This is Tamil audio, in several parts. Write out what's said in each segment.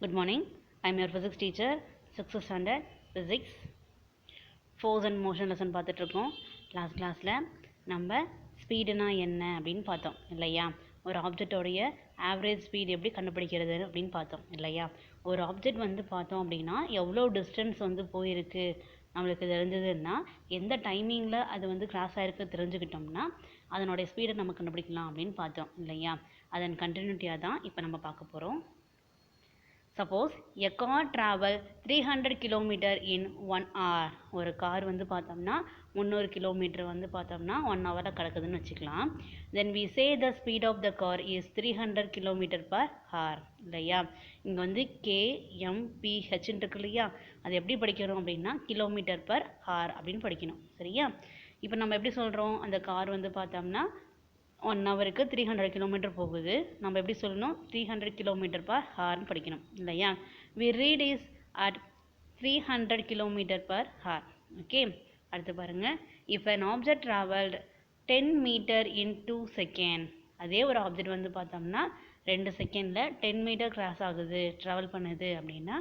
Good morning. I am your physics teacher, 6th standard physics. Force and motion lesson பார்த்துட்டு இருக்கோம். கிளாஸில் நம்ம ஸ்பீடுனா என்ன அப்படின்னு பார்த்தோம் இல்லையா? ஒரு ஆப்ஜெக்டோடைய ஆவரேஜ் ஸ்பீடு எப்படி கண்டுபிடிக்கிறது அப்படின்னு பார்த்தோம் இல்லையா? ஒரு ஆப்ஜெக்ட் வந்து பார்த்தோம் அப்படின்னா எவ்வளோ டிஸ்டன்ஸ் வந்து போயிருக்கு நம்மளுக்கு தெரிஞ்சதுன்னா எந்த டைமிங்கில் அது வந்து கிராஸ் ஆகிருக்கு தெரிஞ்சுக்கிட்டோம்னா அதனுடைய ஸ்பீடை நம்ம கண்டுபிடிக்கலாம் அப்படின்னு பார்த்தோம் இல்லையா? அதன் கண்டினியூட்டியாக தான் இப்போ நம்ம பார்க்க போகிறோம். Suppose a car travel 300 km in 1 hour. ஒரு கார் வந்து பார்த்தோம்னா 300 கிலோமீட்டர் வந்து பார்த்தோம்னா 1 ஹவரில் கிடக்குதுன்னு வச்சுக்கலாம். Then we say the speed of the car is 300 km per hour. இல்லையா? இங்கே வந்து KMPH இருக்கு இல்லையா? அது எப்படி படிக்கணும் அப்படின்னா கிலோமீட்டர் பர் ஹார் அப்படின்னு படிக்கணும். சரியா? இப்போ நம்ம எப்படி சொல்கிறோம், அந்த கார் வந்து பார்த்தோம்னா 1 ஹவருக்கு 300 கிலோமீட்டர் போகுது. நம்ம எப்படி சொல்லணும், 300 கிலோமீட்டர் பர் ஹார்னு படிக்கணும் இல்லையா? we read is at 300 kilometre per hour. Okay, அடுத்து பாருங்க. if an object traveled 10 metre in 2 second. அதே ஒரு ஆப்ஜெக்ட் வந்து பார்த்தோம்னா 2 செகண்டில் 10 மீட்டர் கிராஸ் ஆகுது, ட்ராவல் பண்ணுது அப்படின்னா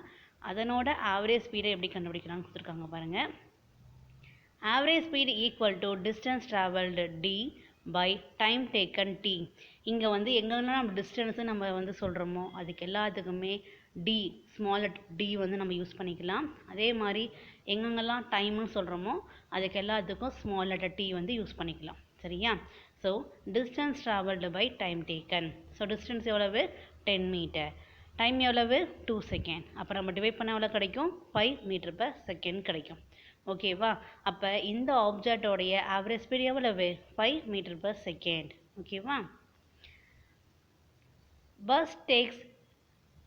அதனோட ஆவரேஜ் ஸ்பீடை எப்படி கண்டுபிடிக்கலாம்னு கொடுத்துருக்காங்க பாருங்கள். Average speed equal to distance travelled T by time taken T. இங்கே வந்து எங்கெல்லாம் நம்ம டிஸ்டன்ஸு நம்ம வந்து சொல்கிறோமோ அதுக்கு எல்லாத்துக்குமே டி, ஸ்மால் டி வந்து நம்ம யூஸ் பண்ணிக்கலாம். அதே மாதிரி எங்கெங்கெல்லாம் டைம்னு சொல்கிறோமோ அதுக்கு எல்லாத்துக்கும் ஸ்மால் லெட்டர் டி வந்து யூஸ் பண்ணிக்கலாம். சரியா? So distance travelled by time taken. So distance எவ்வளவு, 10 மீட்டர். டைம் எவ்வளவு, 2 செகண்ட். அப்போ நம்ம டிவைட் பண்ண எவ்வளோ கிடைக்கும், 5 மீட்டர் பர் செகண்ட் கிடைக்கும். ஓகேவா? அப்போ இந்த ஆப்ஜெக்டோடைய ஆவரேஜ் ஸ்பீட் எவ்வளவு, 5 மீட்டர் பர் செகண்ட். ஓகேவா? Bus takes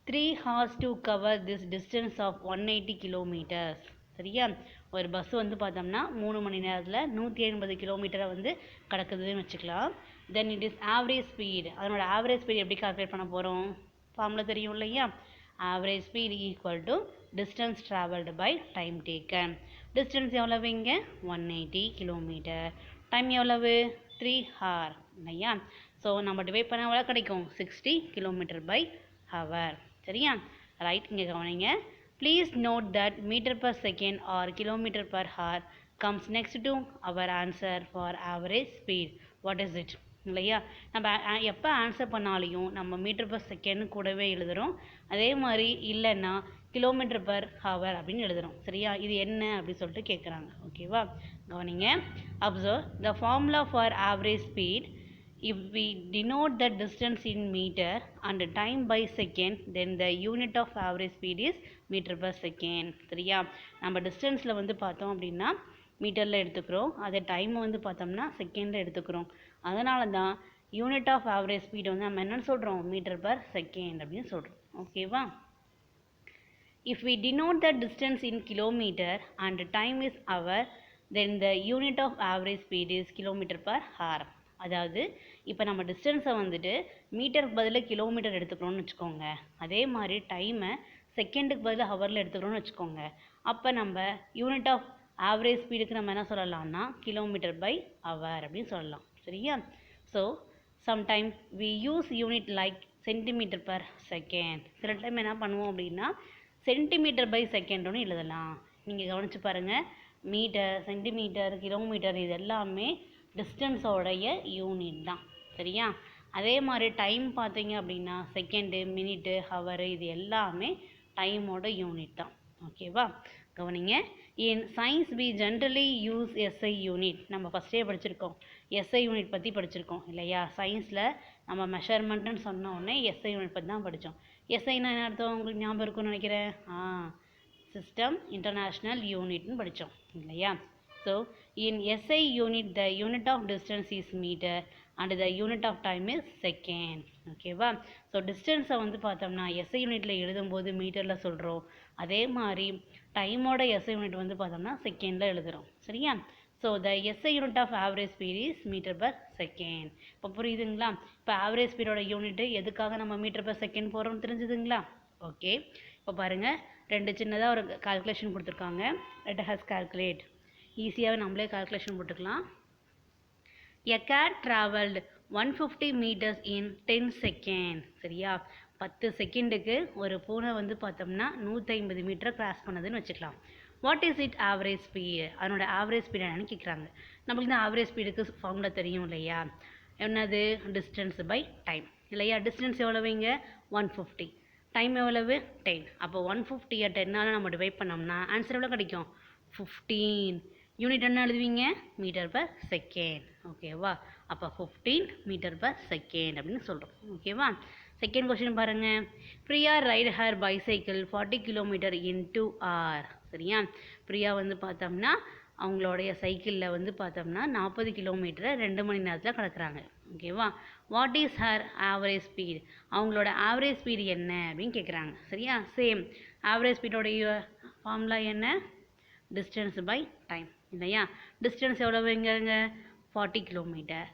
3 hours to cover this distance of 180 kilometres. சரியா? ஒரு பஸ் வந்து பார்த்தோம்னா 3 மணி நேரத்தில் 180 கிலோமீட்டரை வந்து கடக்குதுன்னு வச்சுக்கலாம். Then it is average speed. அதனோட ஆவரேஜ் ஸ்பீடு எப்படி கால்குலேட் பண்ண போகிறோம், ஃபார்முலா தெரியும் இல்லையா? Average speed equal to distance travelled by time taken. Distance எவ்வளவு இங்கே, 180 கிலோமீட்டர். டைம் எவ்வளவு, 3 hour இல்லையா? ஸோ நம்ம டிவைட் பண்ண எவ்வளோ கிடைக்கும், 60 கிலோமீட்டர் பை ஹவர். சரியா? ரைட், இங்கே கவனிங்க. Please note that metre per second or kilometre per hour comes next to our answer for average speed. What is it இல்லையா? நம்ம எப்போ ஆன்சர் பண்ணாலையும் நம்ம மீட்டர் பர் செகண்ட் கூடவே எழுதுகிறோம். அதே மாதிரி இல்லைன்னா கிலோமீட்டர் பர் ஹவர் அப்படின்னு எழுதுகிறோம். சரியா? இது என்ன அப்படின்னு சொல்லிட்டு கேட்குறாங்க. ஓகேவா? கவனிங்க. Observe the formula for average speed. If we denote the distance in meter and time by second, then the unit of average speed is meter per second. சரியா? நம்ம டிஸ்டன்ஸில் வந்து பார்த்தோம் அப்படின்னா மீட்டரில் எடுத்துக்கிறோம், அதே டைம் வந்து பார்த்தோம்னா செகண்டில் எடுத்துக்கிறோம். அதனால தான் யூனிட் ஆஃப் ஆவரேஜ் ஸ்பீட் வந்து நம்ம என்னென்னு சொல்கிறோம், மீட்டர் பர் செகண்ட் அப்படின்னு சொல்கிறோம். ஓகேவா? If we denote the distance in kilometer and time is hour, then the unit of average speed is kilometer per hour. அதாவது இப்போ நம்ம டிஸ்டன்ஸை வந்துட்டு மீட்டருக்கு பதிலாக கிலோமீட்டர் எடுத்துக்கிறோம்னு வச்சுக்கோங்க. அதே மாதிரி டைமை செகண்டுக்கு பதிலாக ஹவரில் எடுத்துக்கிறோம்னு வச்சுக்கோங்க. அப்போ நம்ம யூனிட் ஆஃப் ஆவரேஜ் ஸ்பீடுக்கு நம்ம என்ன சொல்லலாம்னா கிலோமீட்டர் பை ஹவர் அப்படின்னு சொல்லலாம். சரியா? So sometime we use unit like centimetre per second. சில டைம் என்ன பண்ணுவோம் அப்படின்னா சென்டிமீட்டர் பை செகண்ட்னு எழுதலாம். நீங்கள் கவனித்து பாருங்கள். மீட்டர், சென்டிமீட்டர், கிலோமீட்டர் இது எல்லாமே டிஸ்டன்ஸோடைய யூனிட் தான். சரியா? அதே மாதிரி டைம் பார்த்தீங்க அப்படின்னா செகண்டு, மினிட்டு, ஹவரு இது எல்லாமே டைமோட யூனிட் தான். ஓகேவா? கவனிங்க. In science we generally use SI unit. நம்ம ஃபஸ்ட்டே படிச்சிருக்கோம், எஸ்ஐ யூனிட் பற்றி படிச்சிருக்கோம் இல்லையா? சயின்ஸில் நம்ம மெஷர்மெண்ட்டுன்னு சொன்ன உடனே எஸ்ஐ யூனிட் பற்றி தான் படித்தோம். எஸ்ஐனா என்ன அர்த்தம் உங்களுக்கு ஞாபகம் இருக்குன்னு நினைக்கிறேன். சிஸ்டம் இன்டர்நேஷ்னல் யூனிட்னு படித்தோம் இல்லையா? So, in SI unit, the unit of distance is meter and the unit of time is second. ஓகேவா? ஸோ டிஸ்டன்ஸை வந்து பார்த்தோம்னா எஸ்ஐ யூனிட்டில் எழுதும்போது மீட்டரில் சொல்கிறோம். அதே மாதிரி டைமோட எஸ்ஐ யூனிட் வந்து பார்த்தோம்னா செகண்டில் எழுதுகிறோம். சரியா? So the SI unit of average speed is metre per second. இப்போ புரியுதுங்களா? இப்போ ஆவரேஜ் ஸ்பீடோட யூனிட்டு எதுக்காக நம்ம மீட்டர் பர் செகண்ட் போகிறோம்னு தெரிஞ்சுதுங்களா? ஓகே, இப்போ பாருங்கள். 2 சின்னதாக ஒரு கால்குலேஷன் கொடுத்துருக்காங்க. Let has calculate. ஈஸியாகவே நம்மளே கால்குலேஷன் போட்டுக்கலாம். எ gate travelled 150 meters in 10 seconds. சரியா? 10 செகண்டுக்கு ஒரு பூனை வந்து பார்த்தோம்னா 150 மீட்டரை கிராஸ் பண்ணுதுன்னு வச்சுக்கலாம். What is it average speed? அதனோட ஆவரேஜ் ஸ்பீடு என்னன்னு கேட்குறாங்க. நம்மளுக்கு இந்த ஆவரேஜ் ஸ்பீடுக்கு ஃபார்முலா தெரியும் இல்லையா? என்னது? டிஸ்டன்ஸ் பை டைம் இல்லையா? டிஸ்டன்ஸ் எவ்வளவுங்க? 150. டைம் எவ்வளவு? 10. அப்போ 150 10ஆல் நம்ம டிவைட் பண்ணோம்னா ஆன்சர் எவ்வளோ கிடைக்கும்? 15. யூனிட் என்ன எழுதுவீங்க? Metre per second. ஓகேவா? அப்போ 15 மீட்டர் பர் செகண்ட் அப்படின்னு சொல்கிறோம். ஓகேவா? செகண்ட் கொஸ்டின் பாருங்கள். Priya right her bicycle 40 kilometre in 2 hour. சரியா? பிரியா வந்து பார்த்தோம்னா அவங்களுடைய சைக்கிளில் வந்து பார்த்தோம்னா 40 கிலோமீட்டரை 2 மணி நேரத்தில் கடக்குறாங்க. ஓகேவா? What is her average speed? அவங்களோட ஆவரேஜ் ஸ்பீடு என்ன அப்படின்னு கேட்குறாங்க. சரியா? சேம் ஆவரேஜ் ஸ்பீடோடைய ஃபார்முலா என்ன? டிஸ்டன்ஸ் பை டைம் இல்லையா? டிஸ்டன்ஸ் எவ்வளவுங்க? 40 கிலோமீட்டர்.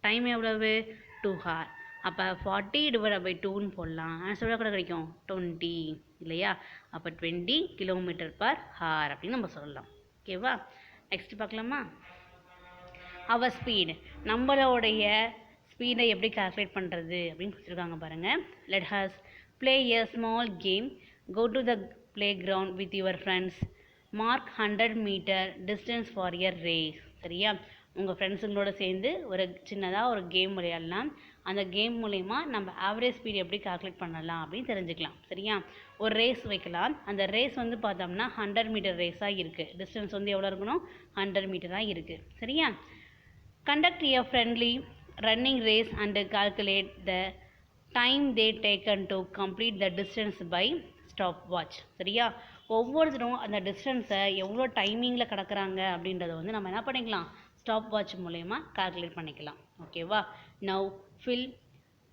டைம் எவ்வளவு? 2 hour. அப்போ 40 டிவைட் பை 2ன்னு போடலாம். ஆன்சர் எவ்வளோ கூட கிடைக்கும்? 20 இல்லையா? அப்போ 20 கிலோமீட்டர் பர் ஹார் அப்படின்னு நம்ம சொல்லலாம். ஓகேவா? நெக்ஸ்ட் பார்க்கலாமா? அவர் ஸ்பீடு, நம்மளோடைய ஸ்பீடை எப்படி கால்குலேட் பண்ணுறது அப்படின்னு கொடுத்துருக்காங்க பாருங்கள். Let us play a small game. Go to the playground with your friends. Mark 100 metre distance for your race. சரியா? உங்கள் ஃப்ரெண்ட்ஸுங்களோட சேர்ந்து ஒரு சின்னதாக ஒரு கேம் விளையாடலாம். அந்த கேம் மூலயமா நம்ம ஆவரேஜ் ஸ்பீடு எப்படி கால்குலேட் பண்ணலாம் அப்படின்னு தெரிஞ்சுக்கலாம். சரியா? ஒரு ரேஸ் வைக்கலாம். அந்த ரேஸ் வந்து பார்த்தோம்னா 100 மீட்டர் ரேஸாக இருக்குது. டிஸ்டன்ஸ் வந்து எவ்வளோ இருக்கணும்? 100 மீட்டராக இருக்குது. சரியா? Conduct a friendly running race and calculate the time they taken to complete the distance by stopwatch. சரியா? ஒவ்வொருத்தரும் அந்த டிஸ்டன்ஸை எவ்வளோ டைமிங்கில் கடக்குறாங்க அப்படின்றத வந்து நம்ம என்ன பண்ணிக்கலாம்? ஸ்டாப் வாட்ச் மூலயமா கால்குலேட் பண்ணிக்கலாம். ஓகேவா? Now fill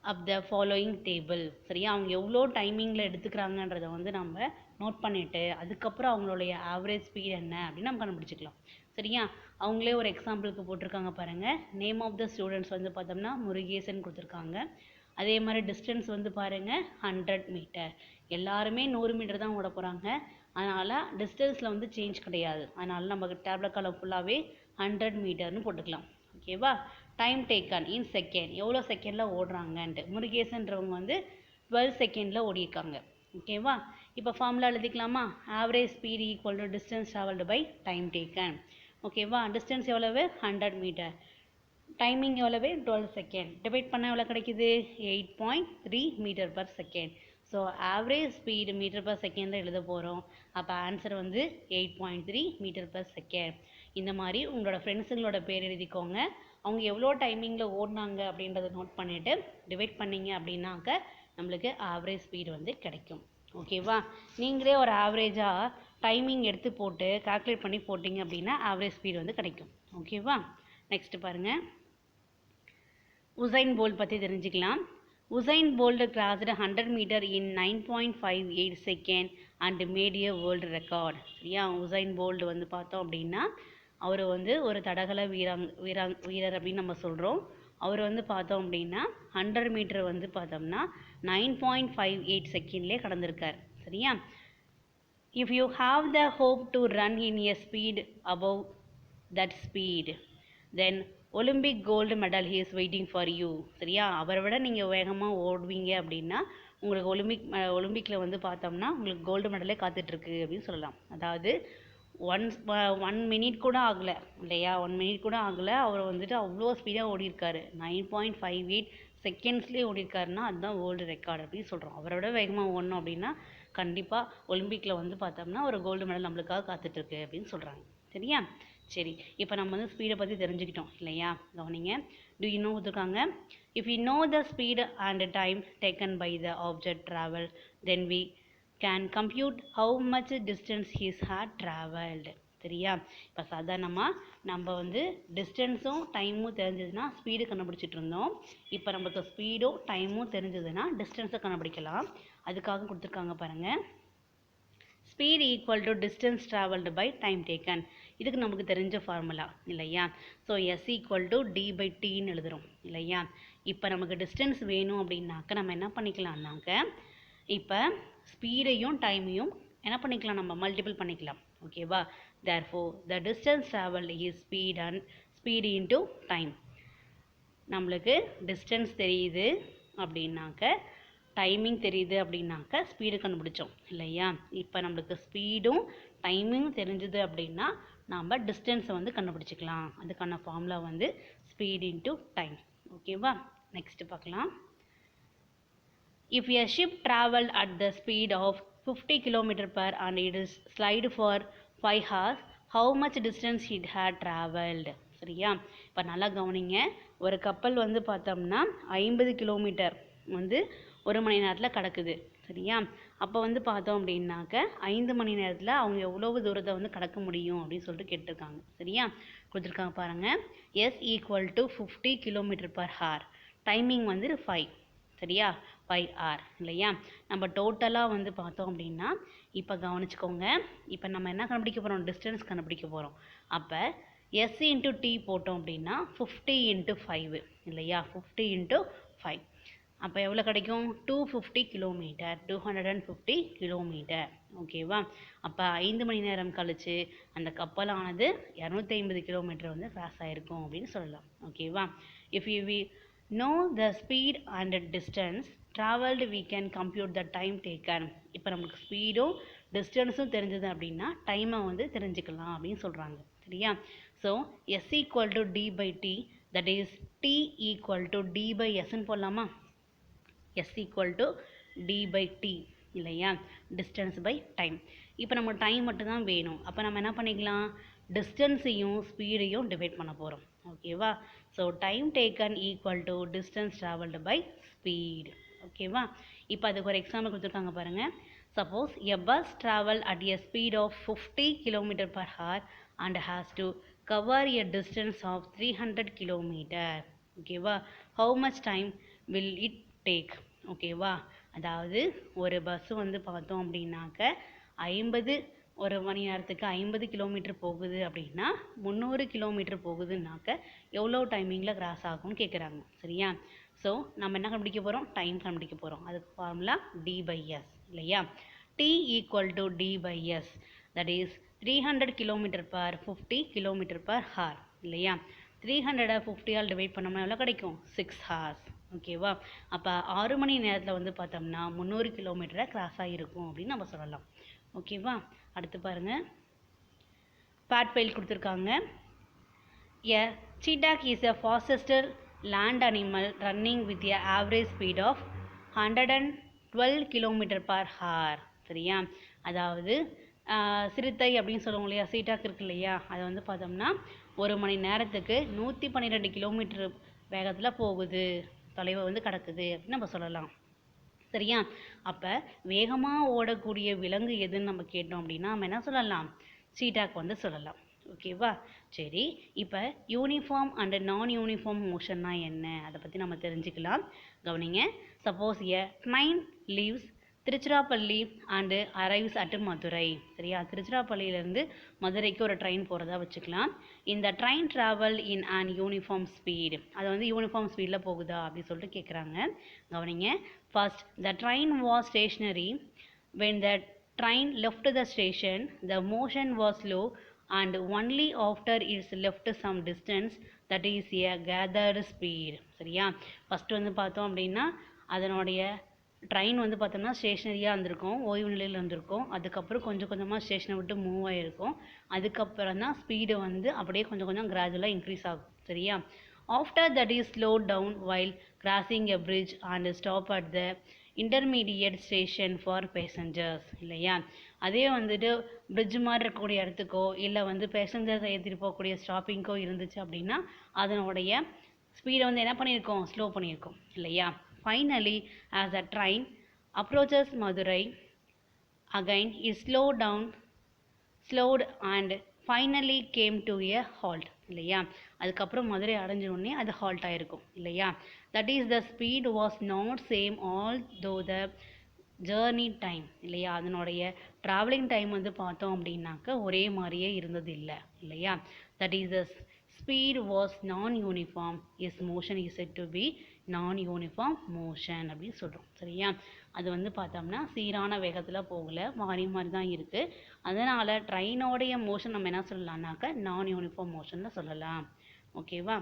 up the following table. சரியா? அவங்க எவ்வளோ டைமிங்கில் எடுத்துக்கிறாங்கன்றதை வந்து நம்ம நோட் பண்ணிவிட்டு அதுக்கப்புறம் அவங்களுடைய ஆவரேஜ் ஸ்பீட் என்ன அப்படின்னு நம்ம கண்டுபிடிச்சிக்கலாம். சரியா? அவங்களே ஒரு எக்ஸாம்பிளுக்கு போட்டிருக்காங்க பாருங்கள். நேம் ஆஃப் த ஸ்டூடெண்ட்ஸ் வந்து பார்த்தோம்னா முருகேசன் கொடுத்துருக்காங்க. அதே மாதிரி டிஸ்டன்ஸ் வந்து பாருங்கள் 100 மீட்டர். எல்லாருமே 100 மீட்டர் தான் ஓட போகிறாங்க. அதனால் டிஸ்டன்ஸில் வந்து சேஞ்ச் கிடையாது. அதனால் நம்ம டேப்லெட் காலம் ஃபுல்லாகவே 100 மீட்டர்னு போட்டுக்கலாம். ஓகேவா? டைம் டேக்கன் இன் செகண்ட், எவ்வளோ செகண்டில் ஓடுறாங்கன்ட்டு. முருகேசன்றவங்க வந்து 12 செகண்டில் ஓடிருக்காங்க. ஓகேவா? இப்போ ஃபார்முலா எழுதிக்கலாமா? Average speed equal to distance travelled by time taken. ஓகேவா? டிஸ்டன்ஸ் எவ்வளவு? 100 மீட்டர். டைமிங் எவ்வளவு? 12 செகண்ட். டிவைட் பண்ணால் எவ்வளோ கிடைக்குது? 8.3 metre per second. So average speed metre per செகண்டில் எழுத போகிறோம். அப்போ ஆன்சர் வந்து 8.3 மீட்டர் பர் செகண்ட். இந்த மாதிரி உங்களோட ஃப்ரெண்ட்ஸுங்களோட பேர் எழுதிக்கோங்க. அவங்க எவ்வளோ டைமிங்கில் ஓடினாங்க அப்படின்றத நோட் பண்ணிவிட்டு டிவைட் பண்ணிங்க அப்படின்னாக்க நம்மளுக்கு ஆவரேஜ் ஸ்பீடு வந்து கிடைக்கும். ஓகேவா? நீங்களே ஒரு ஆவரேஜாக டைமிங் எடுத்து போட்டு கால்குலேட் பண்ணி போட்டிங்க அப்படின்னா ஆவரேஜ் ஸ்பீடு வந்து கிடைக்கும். ஓகேவா? நெக்ஸ்ட் பாருங்கள். உசைன் போல்ட் பற்றி தெரிஞ்சுக்கலாம். Usain Bolt crossed 100 metre in 9.58 second and made a world record. சரியா? உசைன் போல்ட் வந்து பார்த்தோம் அப்படின்னா அவர் வந்து ஒரு தடகள வீரர் அப்படின்னு நம்ம சொல்கிறோம். அவர் வந்து பார்த்தோம் அப்படின்னா 100 மீட்டர் வந்து பார்த்தோம்னா 9.58 செகண்ட்லேயே கடந்திருக்கார். சரியா? If you have the hope to run in a speed above that speed then Olympic gold medal he is waiting for you. சரியா? அவரை விட நீங்கள் வேகமாக ஓடுவீங்க அப்படின்னா உங்களுக்கு ஒலிம்பிக்கில் வந்து பார்த்தோம்னா உங்களுக்கு கோல்டு மெடலே காத்துட்ருக்கு அப்படின்னு சொல்லலாம். அதாவது 1 மினிட் கூட ஆகலை இல்லையா? 1 மினிட் கூட ஆகலை. அவர் வந்துட்டு அவ்வளோ ஸ்பீடாக ஓடிருக்காரு. 9.58 செகண்ட்ஸ்லேயே ஓடிருக்காருன்னா அதுதான் வேர்ல்டு ரெக்கார்டு அப்படின்னு சொல்கிறோம். அவரை விட வேகமாக ஓடணும் அப்படின்னா கண்டிப்பாக ஒலிம்பிக்கில் வந்து பார்த்தோம்னா ஒரு கோல்டு மெடல் நம்மளுக்காக காத்துட்ருக்கு அப்படின்னு சொல்கிறாங்க. சரியா? சரி, இப்போ நம்ம வந்து ஸ்பீடை பற்றி தெரிஞ்சுக்கிட்டோம் இல்லையா? கவனிங்க. டு யூ நோ கொடுத்துருக்காங்க. If you know the speed and time taken by the object travel then we can compute how much distance he's had travelled. சரியா? இப்போ சாதாரணமாக நம்ம வந்து டிஸ்டன்ஸும் டைமும் தெரிஞ்சதுன்னா ஸ்பீடு கண்டுபிடிச்சிட்டு இருந்தோம். இப்போ நமக்கு ஸ்பீடும் டைமும் தெரிஞ்சதுன்னா டிஸ்டன்ஸை கண்டுபிடிக்கலாம். அதுக்காக கொடுத்துருக்காங்க பாருங்கள். Speed equal to distance travelled by time taken. இதுக்கு நமக்கு தெரிஞ்ச ஃபார்முலா இல்லையா? So S equal to D by டின்னு எழுதுகிறோம் இல்லையா? இப்போ நமக்கு டிஸ்டன்ஸ் வேணும் அப்படின்னாக்க நம்ம என்ன பண்ணிக்கலாம்னாக்க இப்போ ஸ்பீடையும் டைமையும் என்ன பண்ணிக்கலாம்? நம்ம மல்டிபிள் பண்ணிக்கலாம். ஓகேவா? Therefore the distance travelled is speed into time. நம்மளுக்கு டிஸ்டன்ஸ் தெரியுது அப்படின்னாக்க டைமிங் தெரியுது அப்படின்னாக்க ஸ்பீடு கண்டுபிடிச்சோம் இல்லையா. இப்போ நம்மளுக்கு ஸ்பீடும் டைமிங் தெரிஞ்சுது அப்படின்னா நாம் டிஸ்டன்ஸை வந்து கண்டுபிடிச்சிக்கலாம். அதுக்கான ஃபார்முலா வந்து ஸ்பீட் இன்ட்டு டைம். ஓகேவா, நெக்ஸ்ட் பார்க்கலாம். If a ship traveled at the speed of 50 km per and it is slide for 5 hours, how much distance it had traveled? சரியா, இப்போ நல்லா கவனிங்க. ஒரு கப்பல் வந்து பார்த்தோம்னா 50 கிலோமீட்டர் வந்து ஒரு மணி நேரத்தில் கடக்குது. சரியா, அப்போ வந்து பார்த்தோம் அப்படின்னாக்க 5 மணி நேரத்தில் அவங்க எவ்வளவு தூரத்தை வந்து கடக்க முடியும் அப்படின்னு சொல்லிட்டு கேட்டிருக்காங்க. சரியா, கொடுத்துருக்காங்க பாருங்கள். S equal to 50 kilometre per hour, timing வந்து 5. சரியா, 5 hour இல்லையா. நம்ம டோட்டலாக வந்து பார்த்தோம் அப்படின்னா இப்போ கவனிச்சுக்கோங்க. இப்போ நம்ம என்ன கண்டுபிடிக்க போகிறோம், டிஸ்டன்ஸ் கண்டுபிடிக்க போகிறோம். அப்போ S இன்ட்டு T போட்டோம் அப்படின்னா 50 இன்ட்டு 5 இல்லையா, 50 இன்ட்டு 5. அப்போ எவ்வளோ கிடைக்கும், 250 கிலோமீட்டர், 250 கிலோமீட்டர். ஓகேவா, அப்போ 5 மணி நேரம் கழித்து அந்த கப்பலானது 250 கிலோமீட்டர் வந்து கிராஸ் ஆகிருக்கும் அப்படின்னு சொல்லலாம். ஓகேவா, if you know the speed and distance traveled we can compute the time taken. இப்போ நமக்கு ஸ்பீடும் டிஸ்டன்ஸும் தெரிஞ்சது அப்படின்னா டைமை வந்து தெரிஞ்சுக்கலாம் அப்படின்னு சொல்கிறாங்க. சரியா, so S equal to D by T, that is T equal to D by Sன்னு போடலாமா. S equal to D by T இல்லையா, டிஸ்டன்ஸ் பை டைம். இப்போ நம்ம டைம் மட்டும்தான் வேணும். அப்போ நம்ம என்ன பண்ணிக்கலாம், டிஸ்டன்ஸையும் ஸ்பீடையும் டிவைட் பண்ண போகிறோம். ஓகேவா, so time taken equal to distance travelled by speed. ஓகேவா, இப்போ அதுக்கு ஒரு எக்ஸாம்பிள் கொடுத்துருக்காங்க பாருங்கள். Suppose a bus travel at a speed of 50 kilometre per hour and has to cover a distance of 300 kilometre. ஓகேவா, how much time will it take. ஓகேவா, அதாவது ஒரு பஸ்ஸு வந்து பார்த்தோம் அப்படின்னாக்க 50 ஒரு மணி நேரத்துக்கு 50 கிலோமீட்டர் போகுது அப்படின்னா 300 கிலோமீட்டர் போகுதுன்னாக்க எவ்வளோ டைமிங்கில் கிராஸ் ஆகும்னு கேட்குறாங்க. சரியா, ஸோ நம்ம என்ன கண்டுபிடிக்க போகிறோம், டைம் கண்டுபிடிக்க போகிறோம். அதுக்கு ஃபார்முலா D பை S இல்லையா. T equal to D by S, that is 300 kilometre per 50 kilometre per hour இல்லையா. 300 50ஆல் டிவைட் பண்ணோம்னா எவ்வளோ கிடைக்கும், 6 hours. ஓகேவா, அப்போ 6 மணி நேரத்தில் வந்து பார்த்தோம்னா 300 கிலோமீட்டரை கிராஸ் ஆகிருக்கும் அப்படின்னு நம்ம சொல்லலாம். ஓகேவா, அடுத்து பாருங்கள். பேட் ஃபைல் கொடுத்துருக்காங்க. எ cheetah is a fastest land animal running with a average speed of 112 km per hour. சரியா, அதாவது சிறுத்தை அப்படின்னு சொல்லுவோம் இல்லையா, சீட்டாக் இருக்கு இல்லையா, அதை வந்து பார்த்தோம்னா ஒரு மணி நேரத்துக்கு 112 கிலோமீட்டர் வேகத்தில் போகுது, தொலைவை வந்து கடக்குது அப்படின்னு நம்ம சொல்லலாம். சரியா, அப்போ வேகமாக ஓடக்கூடிய விலங்கு எதுன்னு நம்ம கேட்டோம் அப்படின்னா நம்ம என்ன சொல்லலாம், சீட்டாக் வந்து சொல்லலாம். ஓகேவா, சரி. இப்போ யூனிஃபார்ம் அண்ட் நான் யூனிஃபார்ம் மோஷன்னா என்ன, அதை பற்றி நம்ம தெரிஞ்சுக்கலாம். கவனிங்க. Suppose a train leaves Tiruchirappalli and arrives at Madurai. சரியா, திருச்சிராப்பள்ளியிலேருந்து மதுரைக்கு ஒரு ட்ரெயின் போகிறதா வச்சுக்கலாம். இந்த train travel in and uniform speed, அது வந்து யூனிஃபார்ம் ஸ்பீடில் போகுதா அப்படின்னு சொல்லிட்டு கேட்குறாங்க. கவனிங்க. First, the train was stationary. When the train left the station the motion was slow and only after it's left some distance that is a gathered speed. சரியா, ஃபஸ்ட்டு வந்து பார்த்தோம் அப்படின்னா அதனுடைய ட்ரெயின் வந்து பார்த்தோம்னா ஸ்டேஷ்னரியாக இருந்திருக்கும், ஓய்வு நிலையில் இருந்திருக்கும். அதுக்கப்புறம் கொஞ்சம் கொஞ்சமாக ஸ்டேஷனை விட்டு மூவ் ஆகிருக்கும். அதுக்கப்புறம் தான் ஸ்பீடு வந்து அப்படியே கொஞ்சம் கொஞ்சம் கிராஜுவலாக இன்க்ரீஸ் ஆகும். சரியா, after that is slow down while crossing a bridge and stop at the intermediate station for passengers. இல்லையா, அதே வந்துட்டு பிரிட்ஜ் மாதிரி இருக்கக்கூடிய இடத்துக்கோ இல்லை வந்து பேசஞ்சர்ஸை ஏற்றிட்டு போகக்கூடிய ஸ்டாப்பிங்கோ இருந்துச்சு அப்படின்னா அதனுடைய ஸ்பீடை வந்து என்ன பண்ணியிருக்கோம், ஸ்லோ பண்ணியிருக்கோம். இல்லையா, finally as the train approaches Madurai again it slowed and finally came to a halt. இல்லையா, அதுக்கப்புறம் மதுரை அடைஞ்ச உடனே அது ஹால்ட் ஆகிருக்கும். இல்லையா, that is the speed was not same although the journey time. இல்லையா, அதனுடைய ட்ராவலிங் டைம் வந்து பார்த்தோம் அப்படின்னாக்க ஒரே மாதிரியே இருந்தது இல்லை. இல்லையா, that is the speed was non-uniform, its motion is said to be non-uniform motion அப்படின்னு சொல்கிறோம். சரியா, அது வந்து பார்த்தோம்னா சீரான வேகத்தில் போகல, மாறி மாறி தான் இருக்குது. அதனால் ட்ரெயினோடைய மோஷன் நம்ம என்ன சொல்லலாம்னாக்க நான் யூனிஃபார்ம் மோஷனில் சொல்லலாம். ஓகேவா,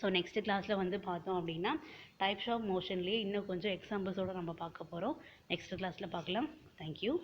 ஸோ நெக்ஸ்ட் கிளாஸில் வந்து பார்த்தோம் அப்படின்னா டைப்ஸ் ஆஃப் மோஷன்லேயே இன்னும் கொஞ்சம் எக்ஸாம்பிள்ஸோடு நம்ம பார்க்க போகிறோம். நெக்ஸ்ட் கிளாஸில் பார்க்கலாம். தேங்க்யூ.